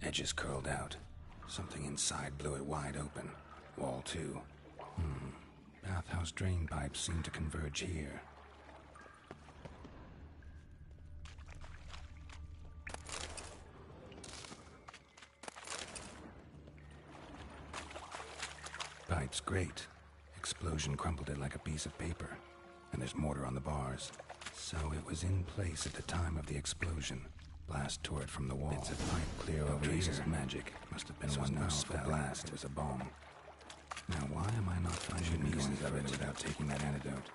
Edges curled out. Something inside blew it wide open. Wall 2. Bathhouse drain pipes seem to converge here. Pipe's great. Explosion crumpled it like a piece of paper. And there's mortar on the bars. So it was in place at the time of the explosion. Blast tore it from the wall. Bits of pipe clear over traces of magic. Must have been one powerful blast. It was a bomb. Now why am I not finding means of it without taking that antidote?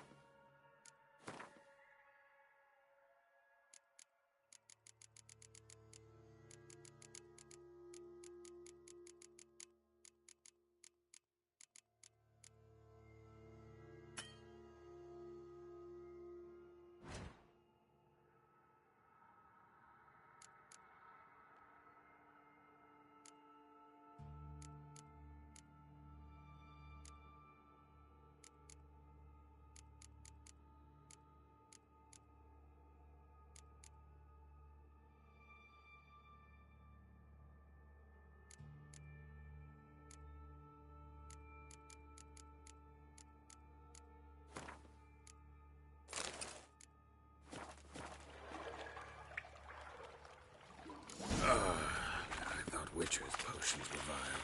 Witcher's potions were vile.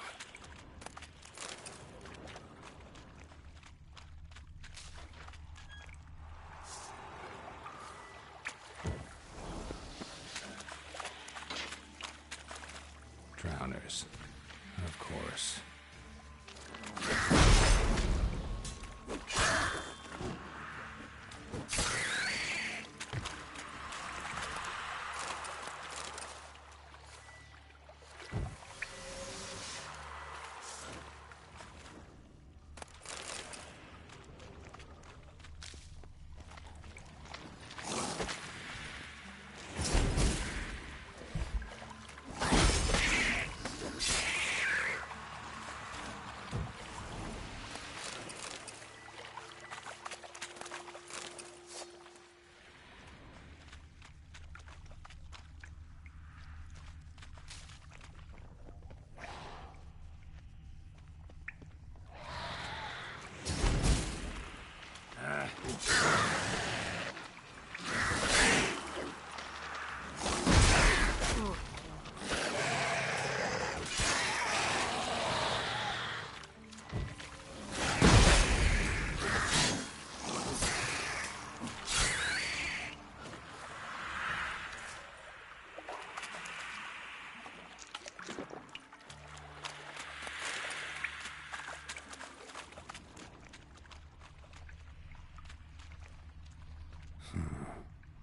Drowners. Of course.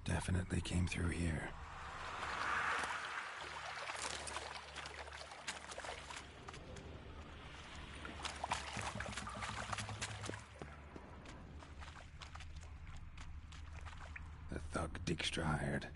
Definitely came through here. The thug Dijkstra hired.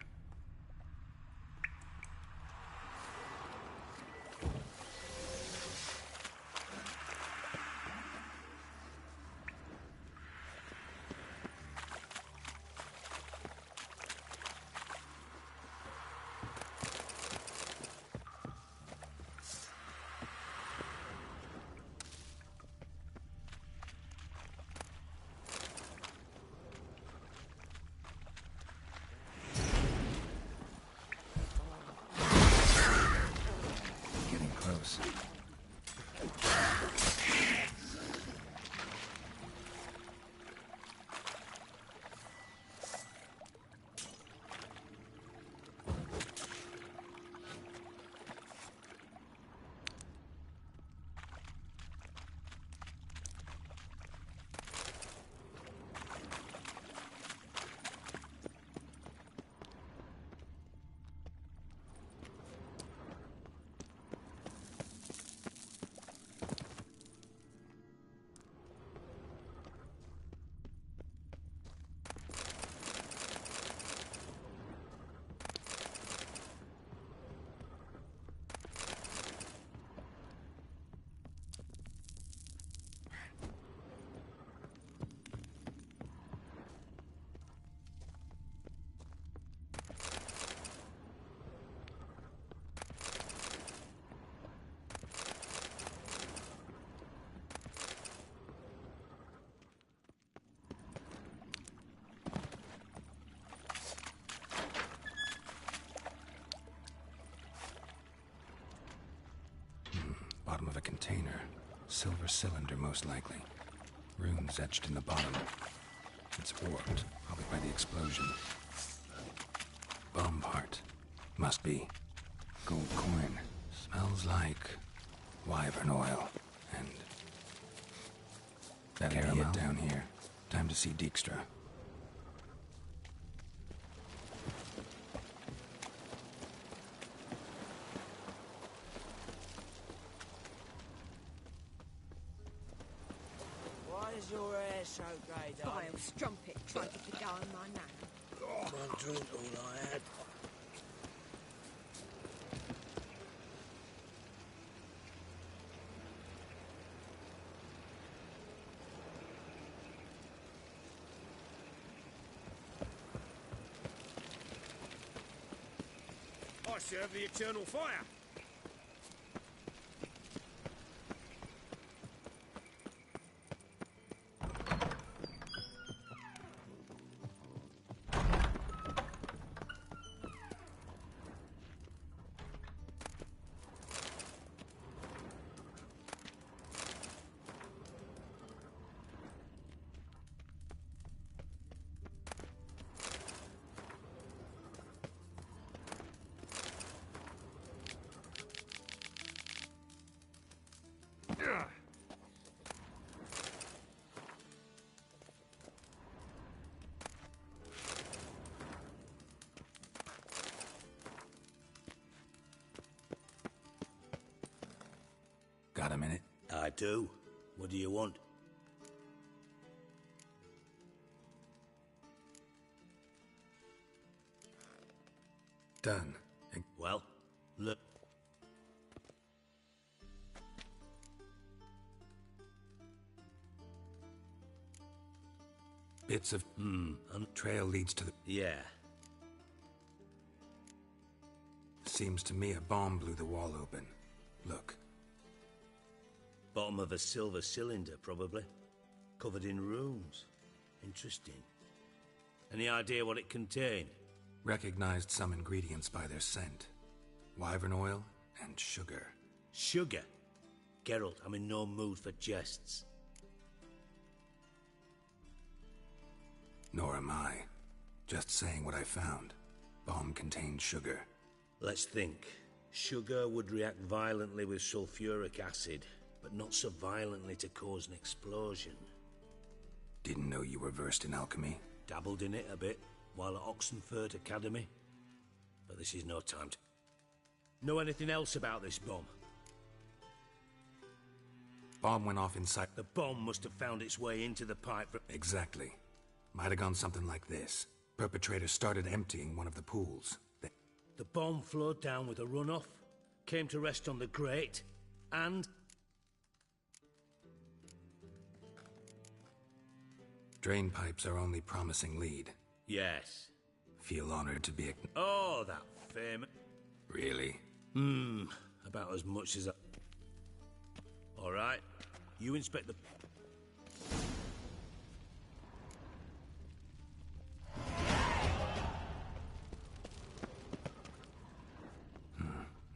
container. Silver cylinder, most likely. Runes etched in the bottom. It's warped, probably by the explosion. Bomb part. Must be. Gold coin. Smells like wyvern oil. And that area down here. Time to see Dijkstra. Why is your hair so grey, darling? Vile strumpet tried to beguile my man. One drink all I had. I serve the eternal fire. Got a minute? I do. What do you want? Done. Well, look. Bits of... Trail leads to the... Yeah. Seems to me a bomb blew the wall open. Look. Bottom of a silver cylinder, probably. Covered in runes. Interesting. Any idea what it contained? Recognized some ingredients by their scent. Wyvern oil and sugar. Sugar? Geralt, I'm in no mood for jests. Nor am I. Just saying what I found. Bomb contained sugar. Let's think. Sugar would react violently with sulfuric acid, but not so violently to cause an explosion. Didn't know you were versed in alchemy. Dabbled in it a bit while at Oxenford Academy. But this is no time to... Know anything else about this bomb? Bomb went off inside... The bomb must have found its way into the pipe from... Exactly. Might have gone something like this. Perpetrator started emptying one of the pools. The bomb flowed down with a runoff, came to rest on the grate, and... Drain pipes are only promising lead. Yes. Feel honored to be... Oh, that famous... Really? About as much as I... All right. You inspect the...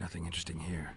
Nothing interesting here.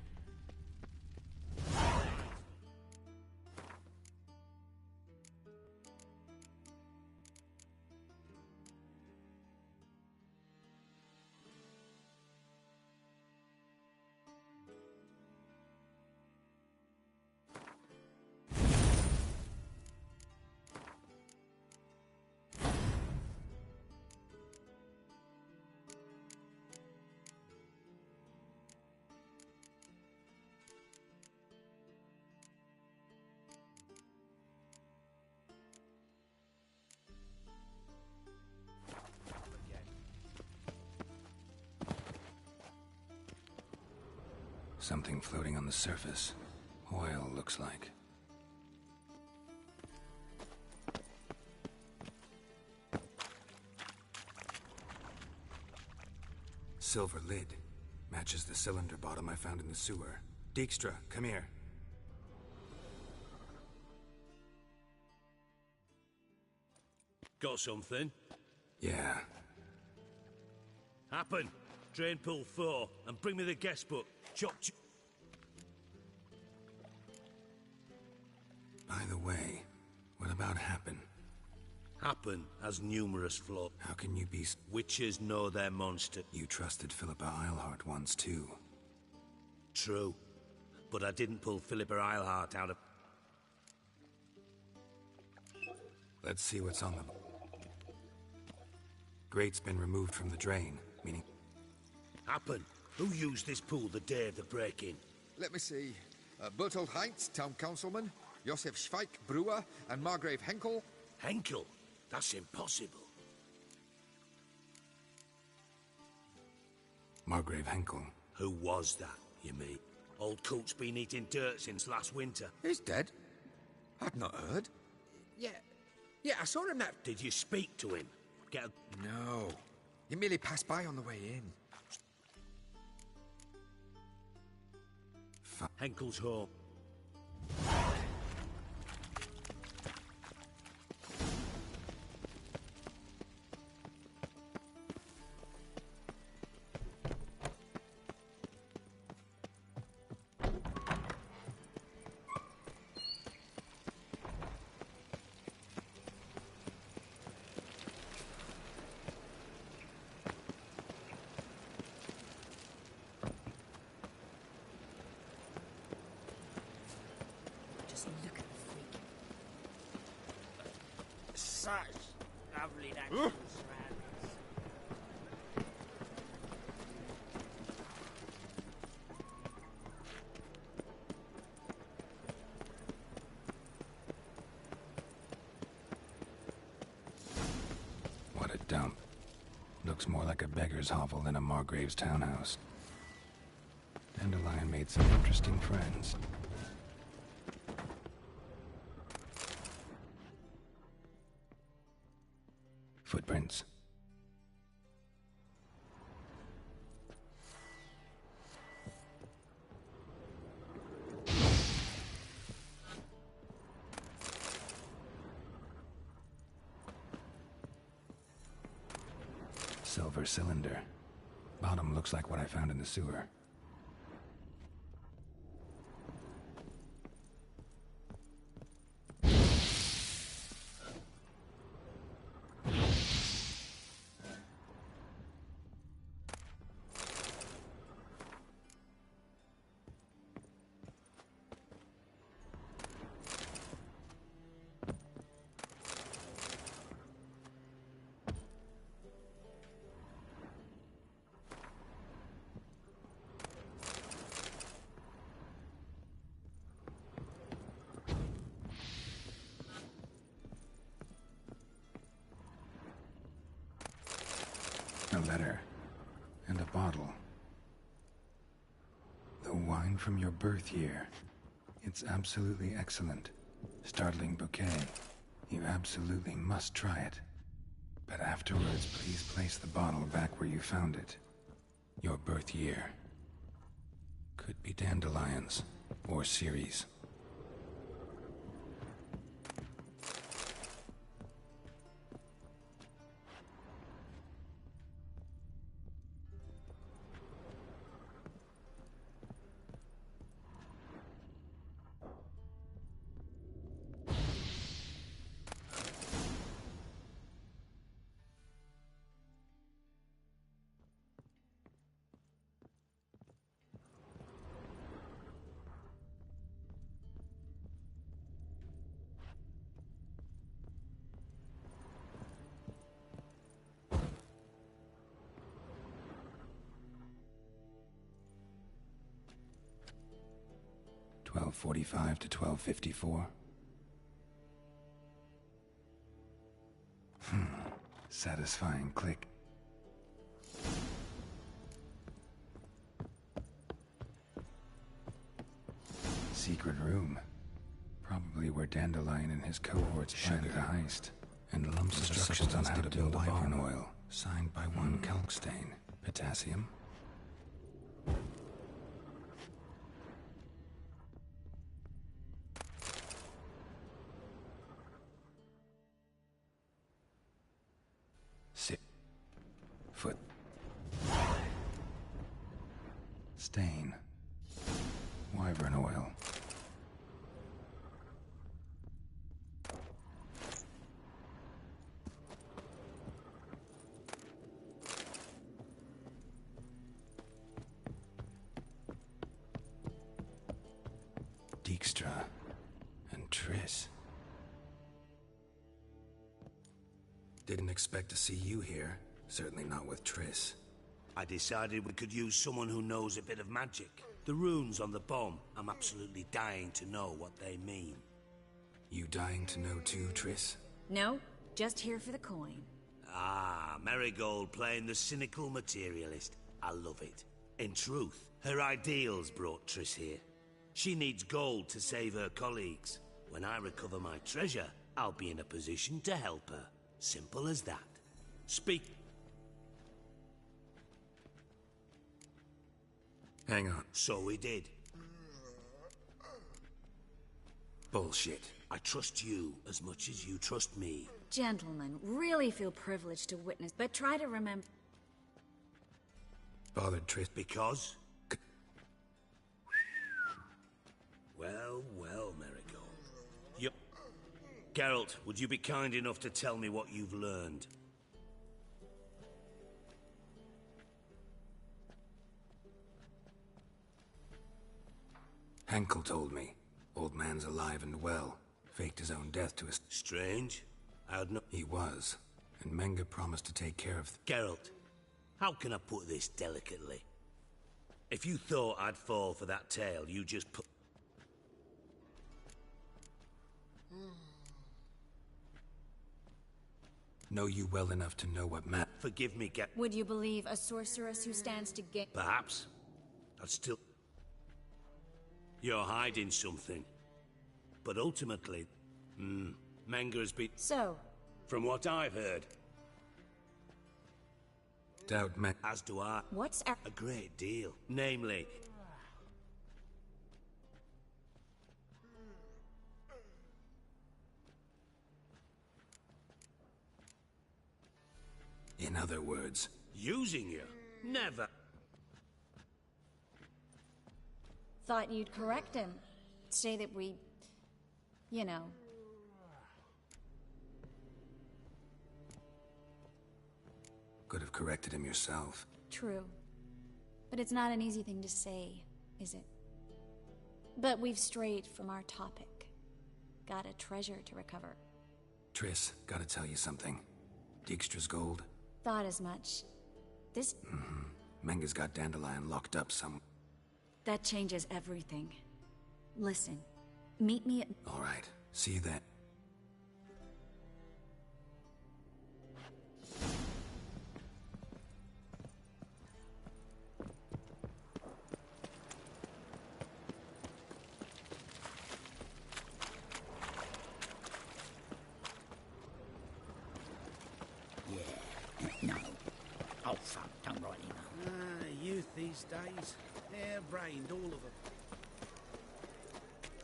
Something floating on the surface. Oil, looks like. Silver lid. Matches the cylinder bottom I found in the sewer. Dijkstra, come here. Got something? Yeah. Happen. Drain pool 4, and bring me the guest book. Chop. By the way, what about Happen? Happen has numerous flaws. How can you be... Witches know their monster. You trusted Philippa Eilhart once, too. True. But I didn't pull Philippa Eilhart out of... Let's see what's on the... Grate's been removed from the drain, meaning... Happen. Who used this pool the day of the break-in? Let me see. Bertold Heinz, town councilman, Josef Schweik, brewer, and Margrave Henkel. Henkel? That's impossible. Margrave Henkel. Who was that, you mean? Old Coot's been eating dirt since last winter. He's dead? I'd not heard. Yeah, I saw him that... Did you speak to him? No. He merely passed by on the way in. Henkel's home. Such lovely natural surroundings. What a dump. Looks more like a beggar's hovel than a Margrave's townhouse. Dandelion made some interesting friends. Footprints. Silver cylinder. Bottom looks like what I found in the sewer. A letter. And a bottle. The wine from your birth year. It's absolutely excellent. Startling bouquet. You absolutely must try it. But afterwards, please place the bottle back where you found it. Your birth year. Could be dandelions. Or Ceres. .45 to 12:54. Satisfying click. Secret room. Probably where Dandelion and his cohorts planned the heist. And lumps of instructions on how to build wyvern oil. Signed by one Kalkstain. Potassium. Foot. Stain. Wyvern oil. Dijkstra and Triss. Didn't expect to see you here. Certainly not with Triss. I decided we could use someone who knows a bit of magic. The runes on the bomb, I'm absolutely dying to know what they mean. You dying to know too, Triss? No, just here for the coin. Ah, Marigold playing the cynical materialist. I love it. In truth, her ideals brought Triss here. She needs gold to save her colleagues. When I recover my treasure, I'll be in a position to help her. Simple as that. Speak. Hang on. So we did. Bullshit. I trust you as much as you trust me. Gentlemen, really feel privileged to witness, but try to remember... Bothered Triss Because? Well, well, Marigold. Geralt, would you be kind enough to tell me what you've learned? Henkel told me. Old man's alive and well. Faked his own death to us. Strange. I'd not... He was. And Menge promised to take care of... Geralt, how can I put this delicately? If you thought I'd fall for that tale, you just put... Know you well enough to know what Forgive me, Would you believe a sorceress who stands to gain... Perhaps. I'd still... You're hiding something. But ultimately... Menge has been... So? From what I've heard... Doubt Menge... As do I. What's a great deal. Namely... In other words... Using you? Never. Thought you'd correct him. Say that we... you know... Could have corrected him yourself. True. But it's not an easy thing to say, is it? But we've strayed from our topic. Got a treasure to recover. Triss, gotta tell you something. Dijkstra's gold? Thought as much. This... Menge's got Dandelion locked up some... That changes everything. Listen, meet me at... All right, see you then. No. Oh, fuck, don't write email. Youth these days. Hair-brained, all of them.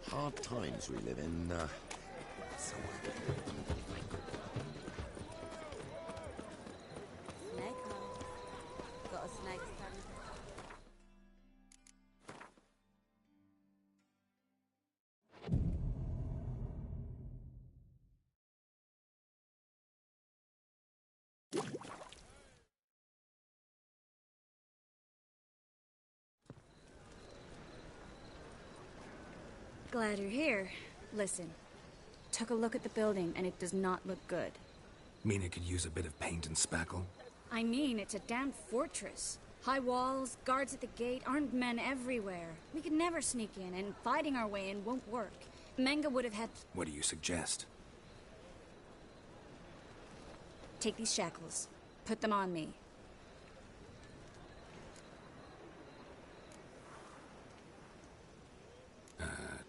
Hard times we live in. Snake hole. Got a snake stand. Glad you're here. Listen, took a look at the building and it does not look good. Mean it could use a bit of paint and spackle? I mean, it's a damn fortress. High walls, guards at the gate, armed men everywhere. We could never sneak in, and fighting our way in won't work. Menge would have had... What do you suggest? Take these shackles. Put them on me.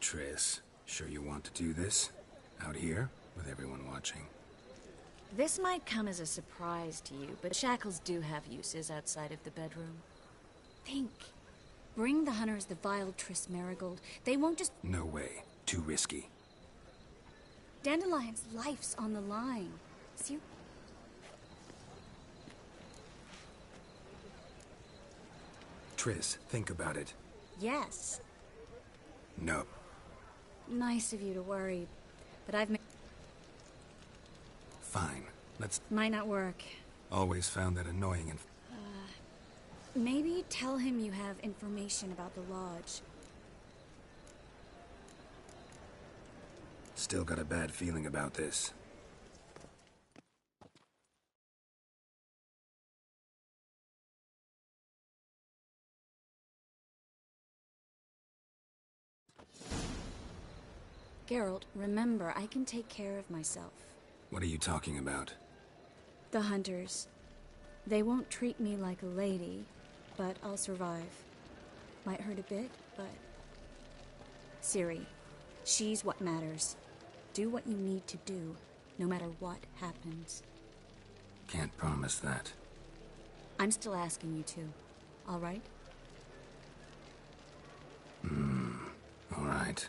Triss, sure you want to do this? Out here, with everyone watching? This might come as a surprise to you, but shackles do have uses outside of the bedroom. Think. Bring the hunters the vile Triss Marigold. They won't just... No way. Too risky. Dandelion's life's on the line. See? Triss, think about it. Yes. No. Nice of you to worry, but I've made... Fine. Let's... Might not work. Always found that annoying and... Maybe tell him you have information about the lodge. Still got a bad feeling about this. Geralt, remember, I can take care of myself. What are you talking about? The hunters. They won't treat me like a lady, but I'll survive. Might hurt a bit, but... Ciri, she's what matters. Do what you need to do, no matter what happens. Can't promise that. I'm still asking you to, all right? All right.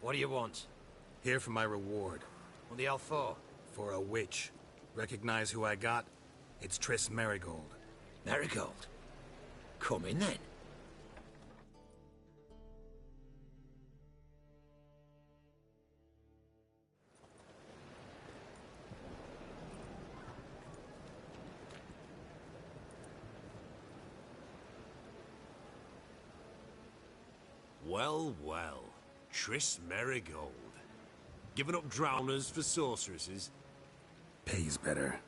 What do you want? Here for my reward. What the hell for? For a witch. Recognize who I got? It's Triss Merigold. Marigold? Come in then. Well, well. Triss Merigold. Giving up drowners for sorceresses? Pays better.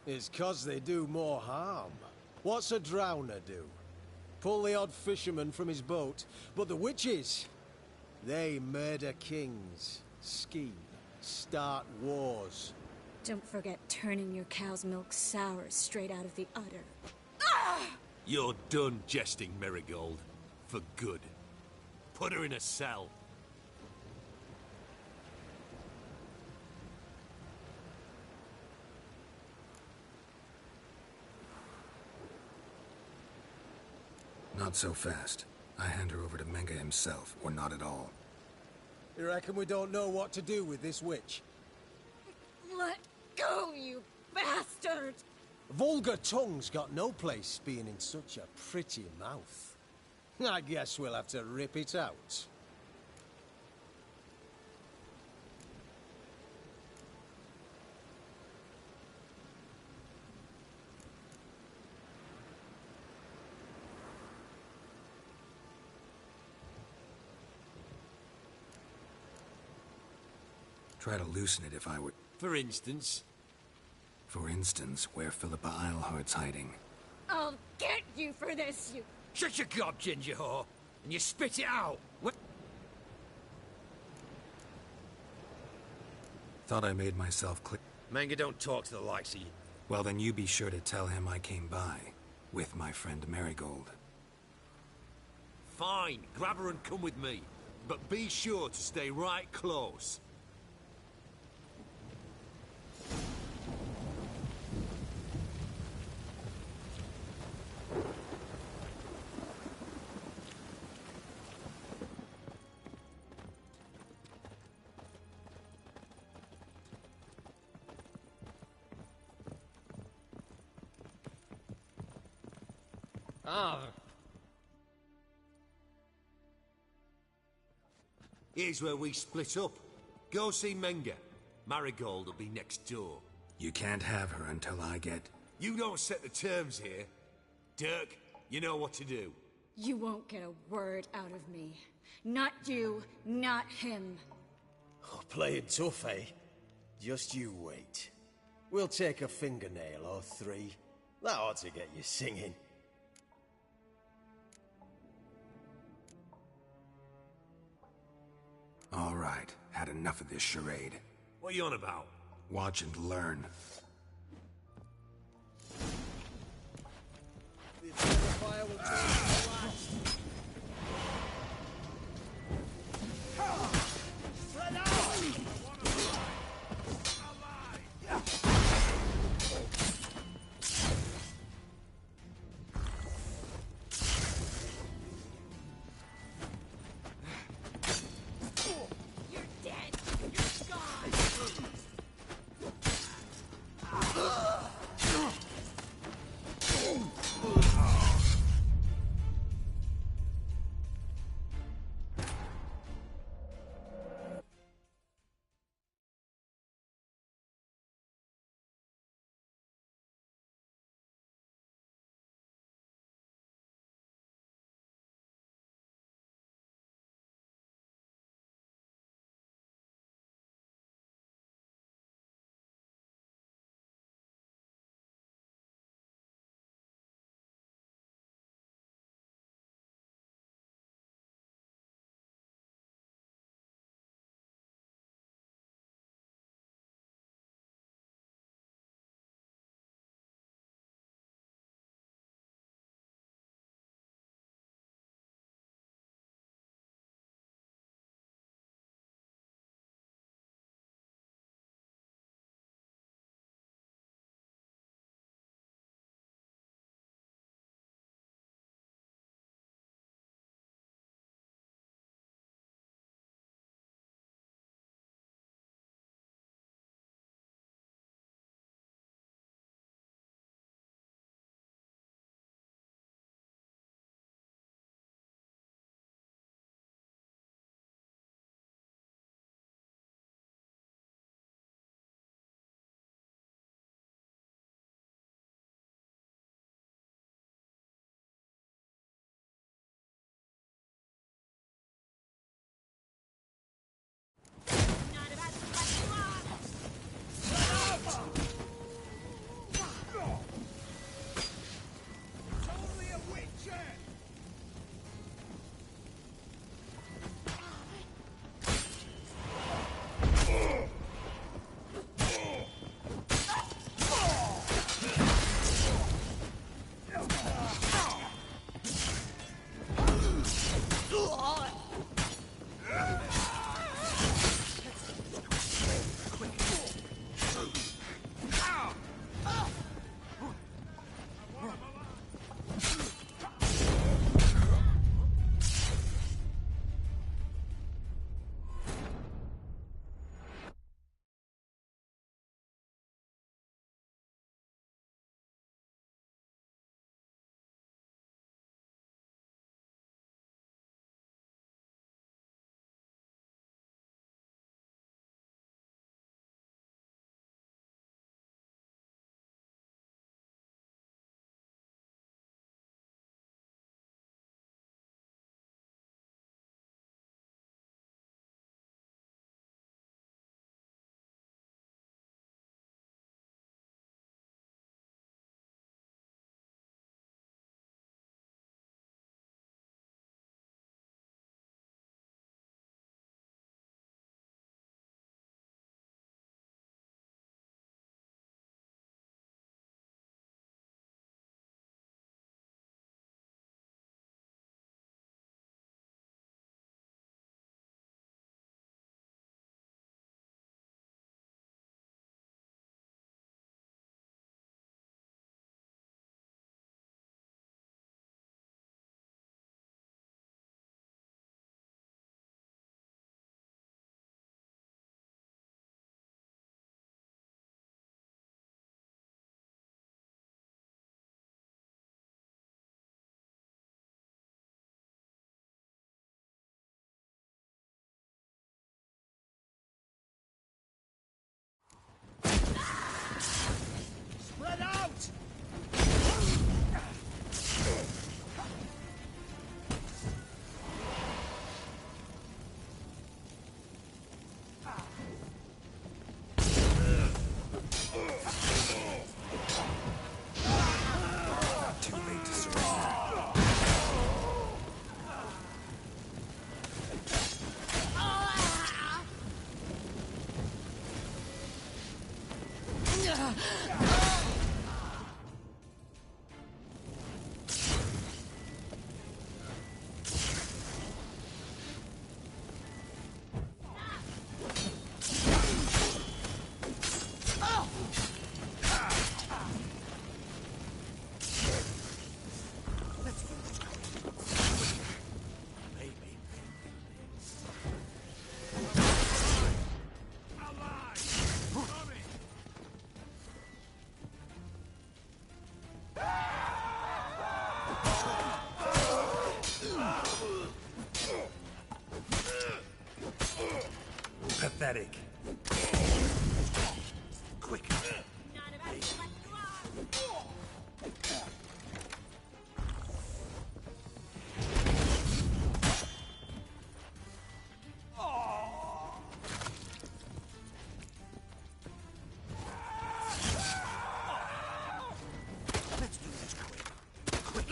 It's 'cause they do more harm. What's a drowner do? Pull the odd fisherman from his boat. But the witches, they murder kings, scheme, start wars. Don't forget turning your cow's milk sour straight out of the udder. You're done jesting, Merigold. For good. Put her in a cell. Not so fast. I hand her over to Menga himself, or not at all. You reckon we don't know what to do with this witch? Let go, you bastard! Vulgar tongue's got no place being in such a pretty mouth. I guess we'll have to rip it out. Try to loosen it if I were... For instance? For instance, where Philippa Eilhart's hiding. I'll get you for this, you... Shut your gob, ginger whore, and you spit it out. What? Thought I made myself clear. Manga don't talk to the likes of you. Well, then you be sure to tell him I came by, with my friend Merigold. Fine, grab her and come with me. But be sure to stay right close. Here's where we split up. Go see Menga. Marigold will be next door. You can't have her until I get... You don't set the terms here. Dirk, you know what to do. You won't get a word out of me. Not you, not him. Oh, playing tough, eh? Just you wait. We'll take a fingernail or three. That ought to get you singing. All right, had enough of this charade. What are you on about? Watch and learn. The fire will take the last. Spread out! Pathetic. Quick. Let's do this quick. Quick.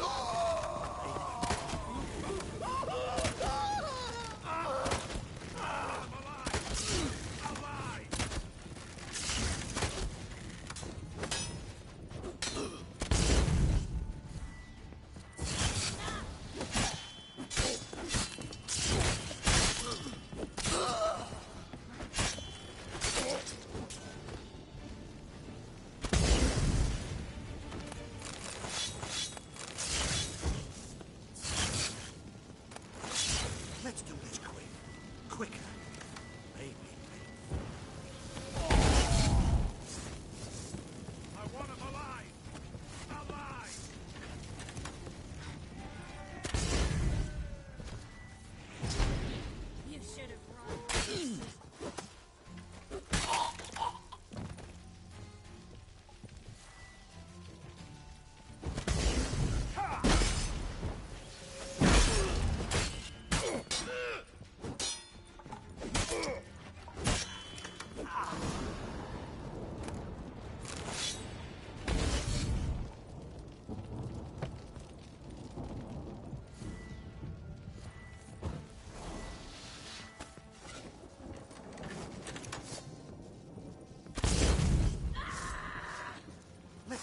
Let's do this quick. Quicker. Maybe. I want him alive! Alive! You should have run.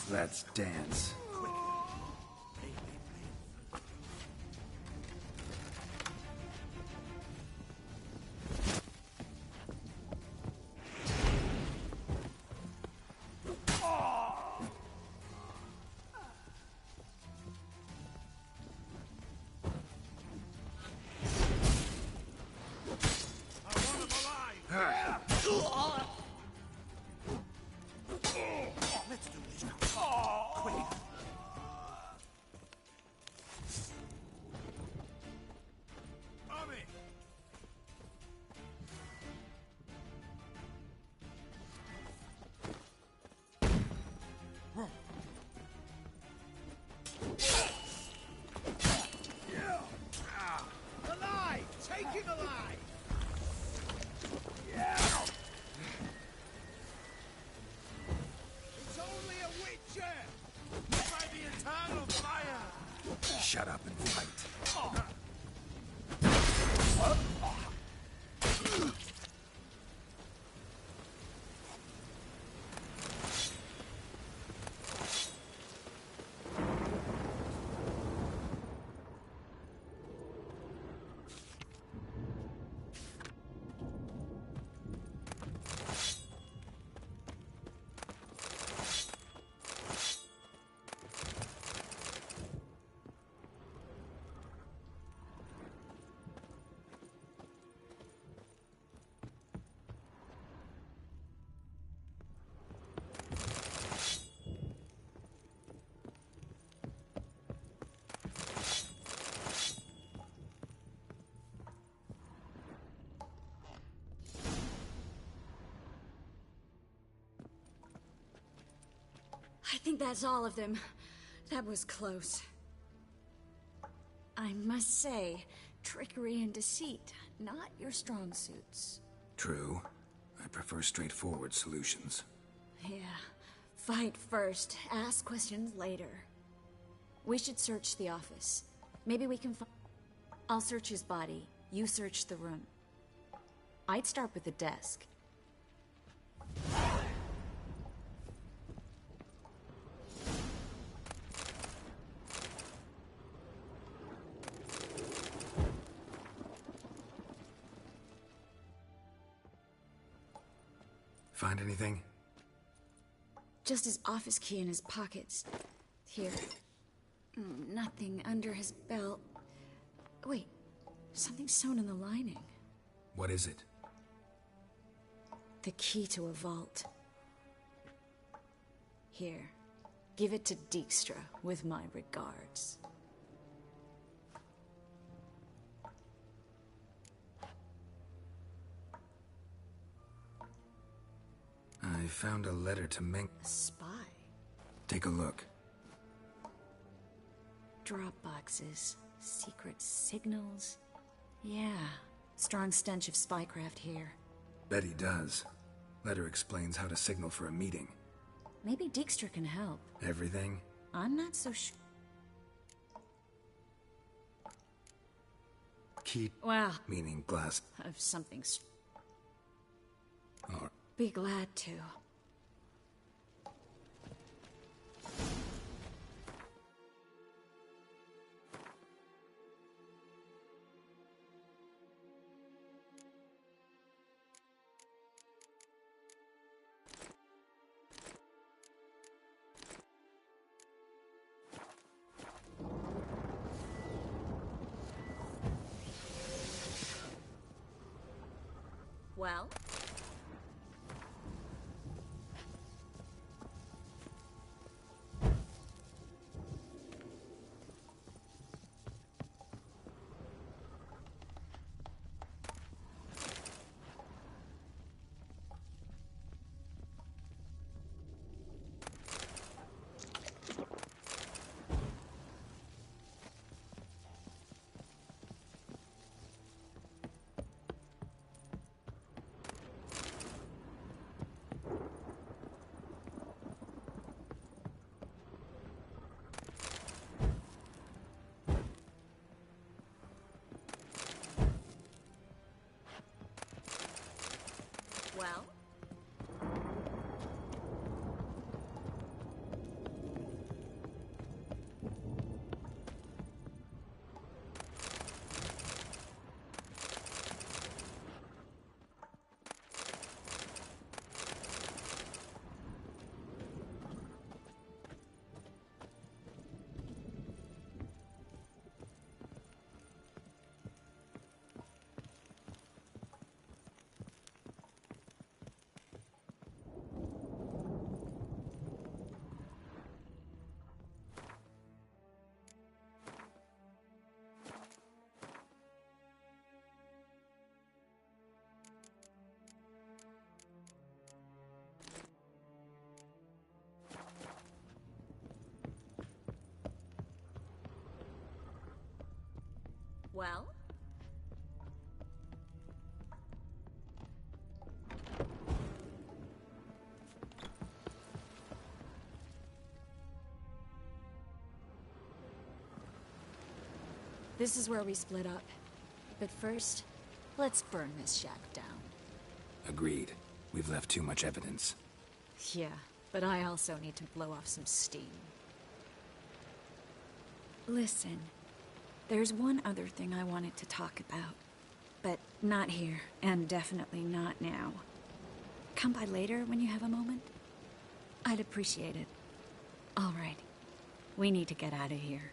Let's dance. Let's do this quick. On it. Alive! Take him alive! It's only a witcher! By the eternal fire! Shut up and fight. I think that's all of them. That was close. I must say, trickery and deceit, not your strong suits. True. I prefer straightforward solutions. Yeah. Fight first, ask questions later. We should search the office. Maybe we can find... I'll search his body. You search the room. I'd start with the desk. Find anything? Just his office key in his pockets. Here. Nothing under his belt. Wait, something sewn in the lining. What is it? The key to a vault. Here, give it to Dijkstra with my regards. I found a letter to Meng. A spy? Take a look. Drop boxes, secret signals. Yeah, strong stench of spycraft here. Bet he does. Letter explains how to signal for a meeting. Maybe Dijkstra can help. Everything? I'm not so sure. Key. Well, Meaning glass. of something. Or Be glad to. Well? Well? Well? This is where we split up. But first, let's burn this shack down. agreed. We've left too much evidence. Yeah, but I also need to blow off some steam. Listen, there's one other thing I wanted to talk about. But not here, and definitely not now. Come by later when you have a moment? I'd appreciate it. All right. We need to get out of here.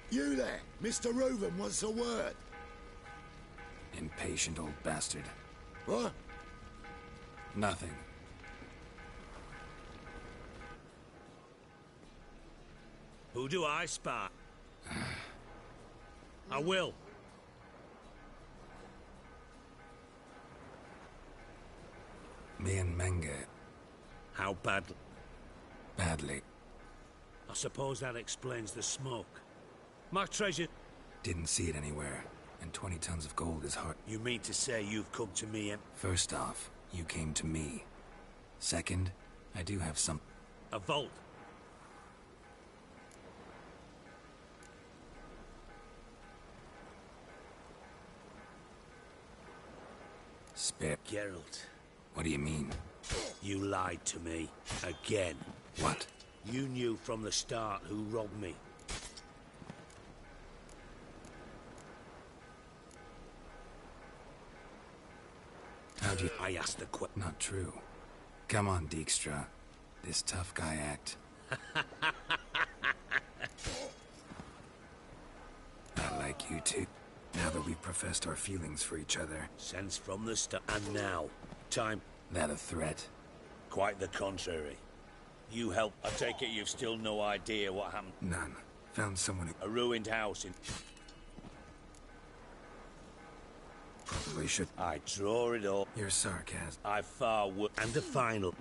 You there, Mr. Reuven wants a word. Impatient old bastard. What? Nothing. Who do I spy? I will. Me and Menge. How badly? Badly. I suppose that explains the smoke. My treasure... Didn't see it anywhere. And 20 tons of gold is hard. You mean to say you've come to me and... First off, you came to me. Second, I do have some... A vault? Spare... Geralt, What do you mean? you lied to me. Again. What? You knew from the start who robbed me. How'd you... I asked the question. Not true. Come on, Dijkstra. This tough guy act. I like you too. Now that we've professed our feelings for each other. Since from the start. And now, time... That a threat? Quite the contrary. You helped. I take it you've still no idea what happened. None. Found someone who... A ruined house in... Probably should... I draw it all. Your sarcasm. I far worse. And the final...